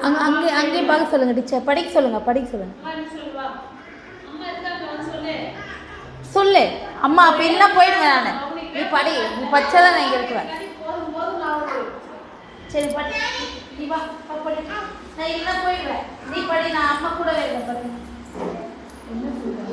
அங்கேயும் பார்க்க சொல்லுங்கள் டீச்சர். படிக்க சொல்லுங்கள். சொல்லு அம்மா. அப்போ இல்லைன்னா போயிடுவேன் நான். நீ படி. நீ படிச்சாதான் நான் இங்கே இருக்குவேன். சரி படி. நீ வா படி. நான் இல்லைன்னா போயிடுவேன். நீ படி. நான் அம்மா கூட வேலை படி. என்ன சொல்லுங்க